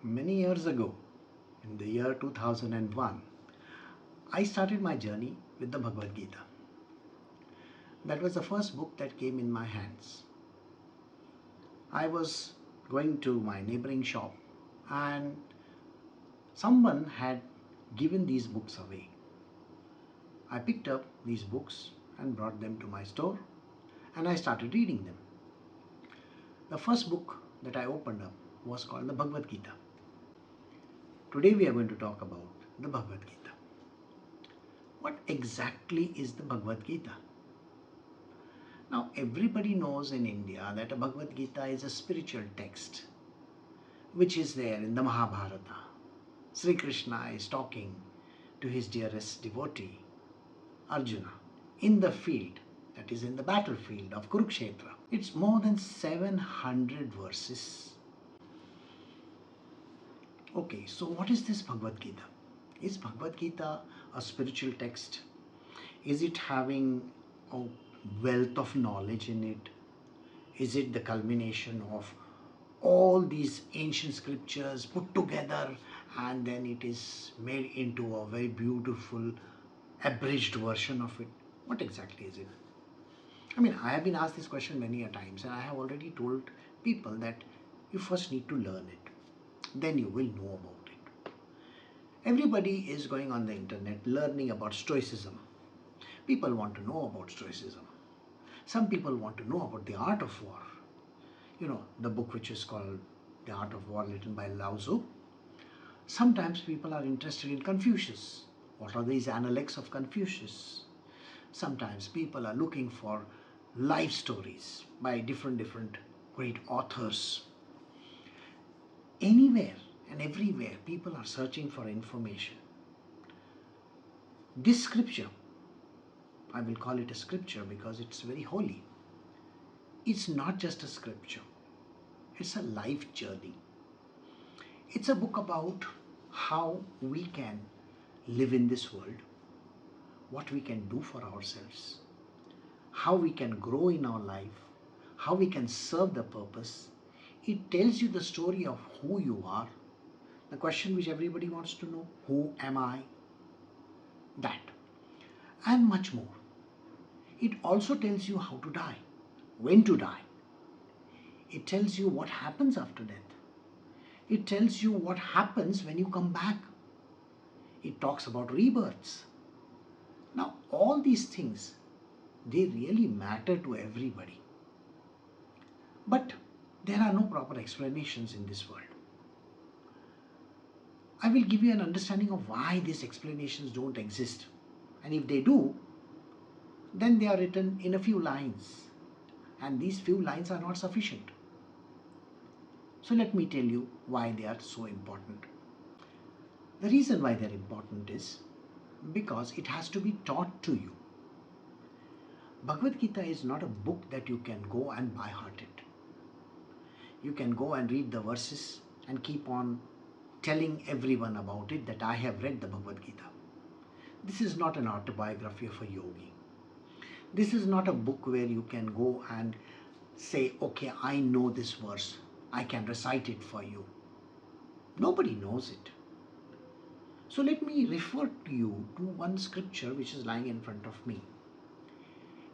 Many years ago, in the year 2001, I started my journey with the Bhagavad Gita. That was the first book that came in my hands. I was going to my neighboring shop and someone had given these books away. I picked up these books and brought them to my store and I started reading them. The first book that I opened up was called the Bhagavad Gita. Today we are going to talk about the Bhagavad Gita. What exactly is the Bhagavad Gita? Now everybody knows in India that a Bhagavad Gita is a spiritual text which is there in the Mahabharata. Sri Krishna is talking to his dearest devotee, Arjuna, in the field, that is in the battlefield of Kurukshetra. It's more than 700 verses. Okay, so what is this Bhagavad Gita? Is Bhagavad Gita a spiritual text? Is it having a wealth of knowledge in it? Is it the culmination of all these ancient scriptures put together and then it is made into a very beautiful abridged version of it? What exactly is it? I mean, I have been asked this question many a times and I have already told people that you first need to learn it. Then you will know about it. Everybody is going on the internet learning about Stoicism. People want to know about Stoicism. Some people want to know about the art of war. You know, the book which is called The Art of War, written by Lao Tzu. Sometimes people are interested in Confucius. What are these analects of Confucius? Sometimes people are looking for life stories by different great authors. Anywhere and everywhere people are searching for information. This scripture, I will call it a scripture because it's very holy. It's not just a scripture. It's a life journey. It's a book about how we can live in this world, what we can do for ourselves, how we can grow in our life, how we can serve the purpose. It tells you the story of who you are, the question which everybody wants to know, who am I? That, and much more. It also tells you how to die, when to die. It tells you what happens after death. It tells you what happens when you come back. It talks about rebirths. Now, all these things, they really matter to everybody. But there are no proper explanations in this world. I will give you an understanding of why these explanations don't exist. And if they do, then they are written in a few lines. And these few lines are not sufficient. So let me tell you why they are so important. The reason why they are important is because it has to be taught to you. Bhagavad Gita is not a book that you can go and by heart it. You can go and read the verses and keep on telling everyone about it that I have read the Bhagavad Gita. This is not an autobiography of a yogi. This is not a book where you can go and say, okay, I know this verse. I can recite it for you. Nobody knows it. So let me refer to you to one scripture which is lying in front of me,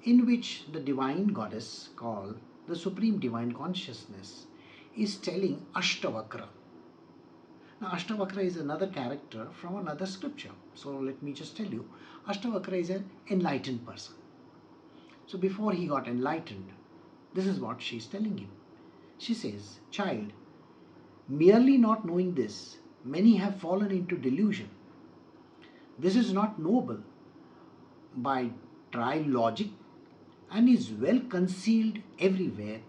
in which the divine goddess called the Supreme Divine Consciousness is telling Ashtavakra. Now Ashtavakra is another character from another scripture. So let me just tell you, Ashtavakra is an enlightened person. So before he got enlightened, this is what she is telling him. She says, child, merely not knowing this, many have fallen into delusion. This is not noble by trial logic and is well concealed everywhere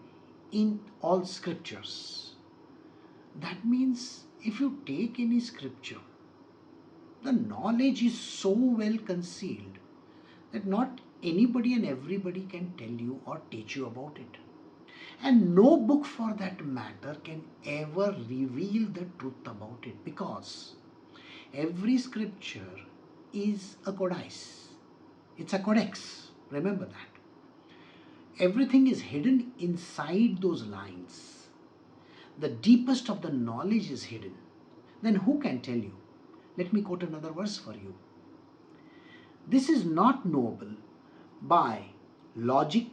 in all scriptures. That means if you take any scripture, the knowledge is so well concealed that not anybody and everybody can tell you or teach you about it. And no book for that matter can ever reveal the truth about it, because every scripture is a codice. It's a codex. Remember that. Everything is hidden inside those lines. The deepest of the knowledge is hidden. then who can tell you? Let me quote another verse for you. This is not knowable by logic,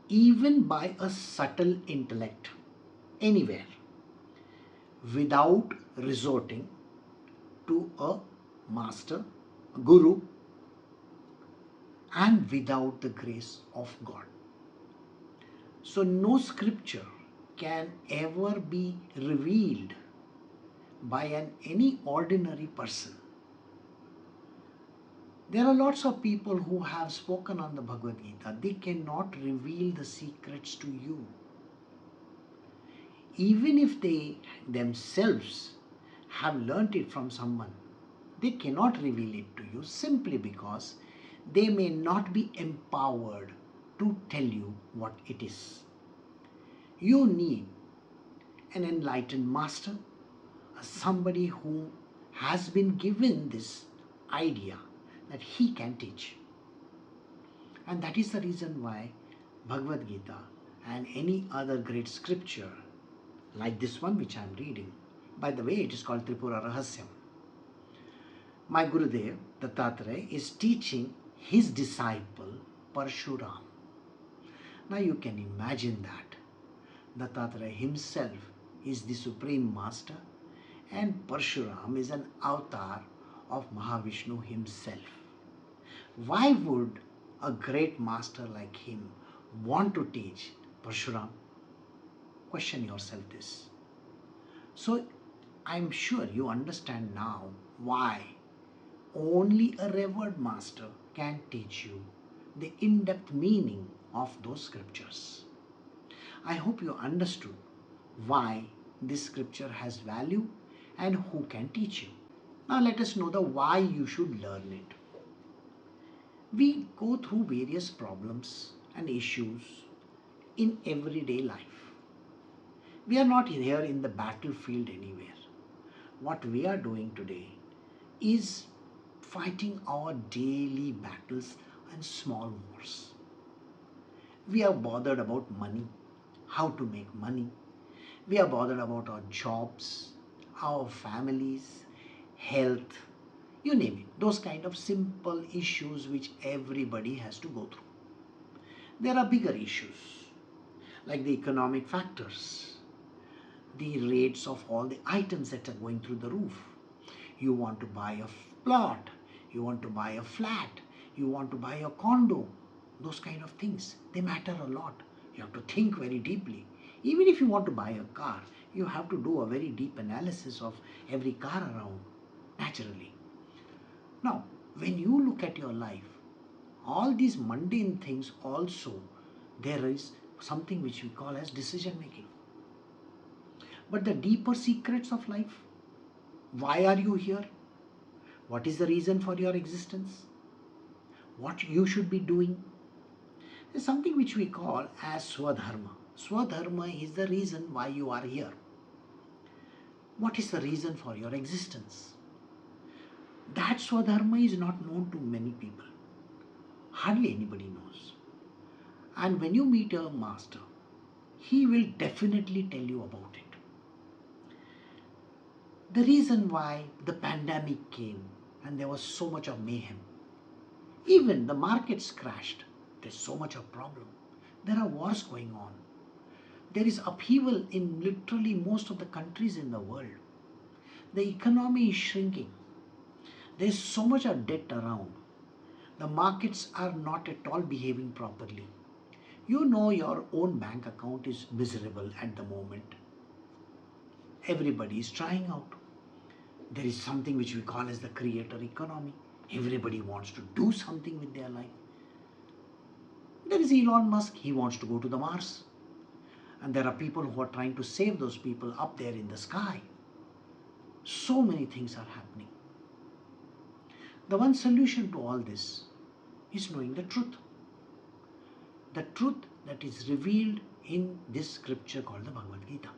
even by a subtle intellect, anywhere, without resorting to a master, a guru, and without the grace of God. So no scripture can ever be revealed by any ordinary person. There are lots of people who have spoken on the Bhagavad Gita. They cannot reveal the secrets to you. Even if they themselves have learnt it from someone, they cannot reveal it to you simply because they may not be empowered to tell you what it is. You need an enlightened master, somebody who has been given this idea that he can teach. And that is the reason why Bhagavad Gita and any other great scripture like this one which I am reading, by the way, it is called Tripura Rahasyam. My Gurudev, Dattatreya, is teaching his disciple Parshuram. Now you can imagine that Dattatreya himself is the Supreme Master and Parshuram is an avatar of Mahavishnu himself. Why would a great master like him want to teach Parshuram? Question yourself this. So I'm sure you understand now why only a revered master can teach you the in-depth meaning of those scriptures. I hope you understood why this scripture has value and who can teach you. Now let us know the why you should learn it. We go through various problems and issues in everyday life. We are not here in the battlefield anywhere. What we are doing today is fighting our daily battles and small wars. We are bothered about money, how to make money. We are bothered about our jobs, our families, health, you name it. Those kind of simple issues which everybody has to go through. There are bigger issues like the economic factors, the rates of all the items that are going through the roof. You want to buy a plot, you want to buy a flat, you want to buy a condo. Those kind of things, they matter a lot. You have to think very deeply. Even if you want to buy a car, you have to do a very deep analysis of every car around, naturally. Now, when you look at your life, all these mundane things also, there is something which we call as decision making. But the deeper secrets of life, why are you here? What is the reason for your existence? What you should be doing? Is something which we call as Swadharma. Swadharma is the reason why you are here. What is the reason for your existence? That Swadharma is not known to many people. Hardly anybody knows. And when you meet a master, he will definitely tell you about it. The reason why the pandemic came and there was so much of mayhem, even the markets crashed, there's so much of problem. There are wars going on. There is upheaval in literally most of the countries in the world. The economy is shrinking. There's so much of debt around. The markets are not at all behaving properly. You know your own bank account is miserable at the moment. Everybody is trying out. There is something which we call as the creator economy. Everybody wants to do something with their life. There is Elon Musk, he wants to go to the Mars. And there are people who are trying to save those people up there in the sky. So many things are happening. The one solution to all this is knowing the truth. The truth that is revealed in this scripture called the Bhagavad Gita.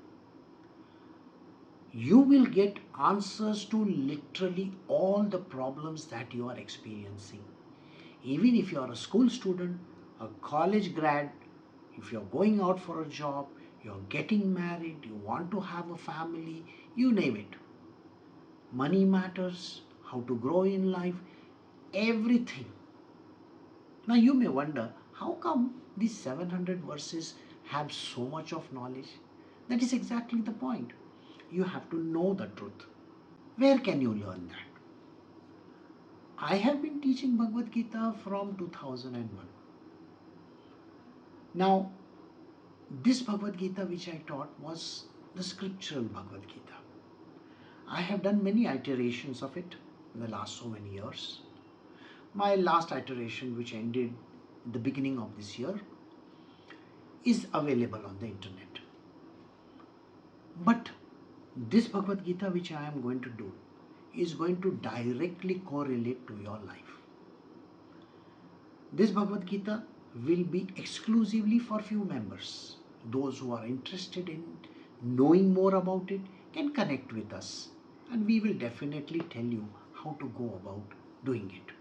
You will get answers to literally all the problems that you are experiencing. Even if you are a school student, a college grad, if you are going out for a job, you are getting married, you want to have a family, you name it. money matters, how to grow in life, everything. Now you may wonder, how come these 700 verses have so much of knowledge? That is exactly the point. You have to know the truth. Where can you learn that? I have been teaching Bhagavad Gita from 2001. Now, this Bhagavad Gita which I taught was the scriptural Bhagavad Gita. I have done many iterations of it in the last so many years. My last iteration, which ended the beginning of this year, is available on the internet. But this Bhagavad Gita which I am going to do is going to directly correlate to your life. This Bhagavad Gita will be exclusively for few members. Those who are interested in knowing more about it can connect with us, and we will definitely tell you how to go about doing it.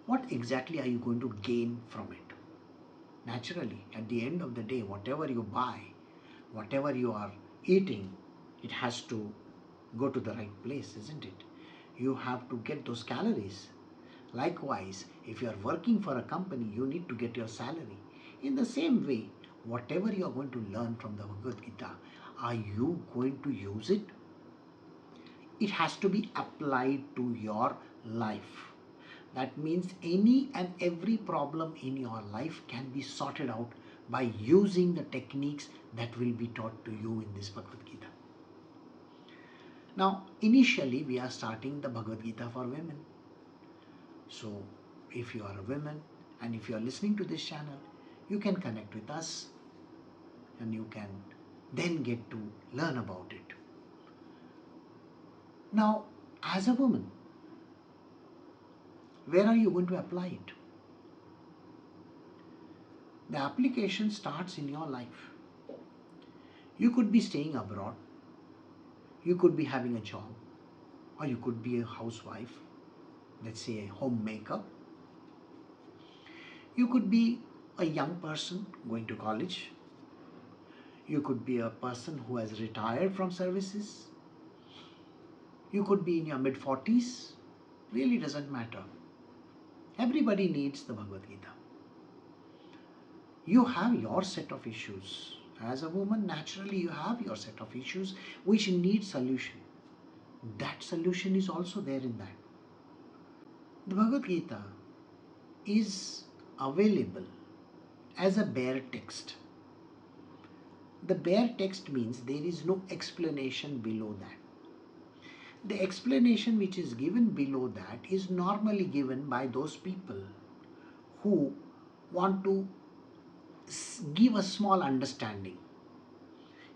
What exactly are you going to gain from it? Naturally, at the end of the day, whatever you buy, whatever you are eating, it has to go to the right place, isn't it? You have to get those calories. Likewise, if you are working for a company, you need to get your salary. In the same way, whatever you are going to learn from the Bhagavad Gita, are you going to use it? It has to be applied to your life. That means any and every problem in your life can be sorted out by using the techniques that will be taught to you in this Bhagavad Gita. Now, initially we are starting the Bhagavad Gita for women. So, if you are a woman and if you are listening to this channel, you can connect with us and you can then get to learn about it. Now, as a woman, where are you going to apply it? The application starts in your life. You could be staying abroad, you could be having a job, or you could be a housewife, let's say a homemaker. You could be a young person going to college. You could be a person who has retired from services. You could be in your mid-40s. Really doesn't matter. Everybody needs the Bhagavad Gita. You have your set of issues. As a woman, naturally you have your set of issues which need solution. That solution is also there in that. The Bhagavad Gita is available as a bare text. The bare text means there is no explanation below that. The explanation which is given below that is normally given by those people who want to give a small understanding.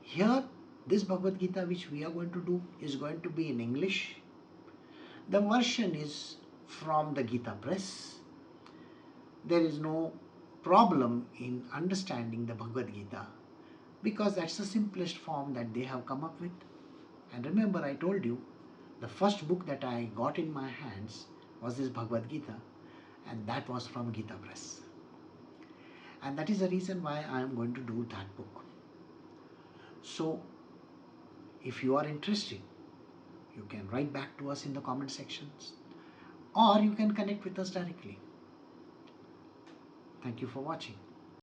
Here, this Bhagavad Gita which we are going to do is going to be in English. The version is from the Gita Press. There is no problem in understanding the Bhagavad Gita because that's the simplest form that they have come up with. And remember, I told you, the first book that I got in my hands was this Bhagavad Gita, and that was from Gita Press. And that is the reason why I am going to do that book. So, if you are interested, you can write back to us in the comment sections, or you can connect with us directly. Thank you for watching.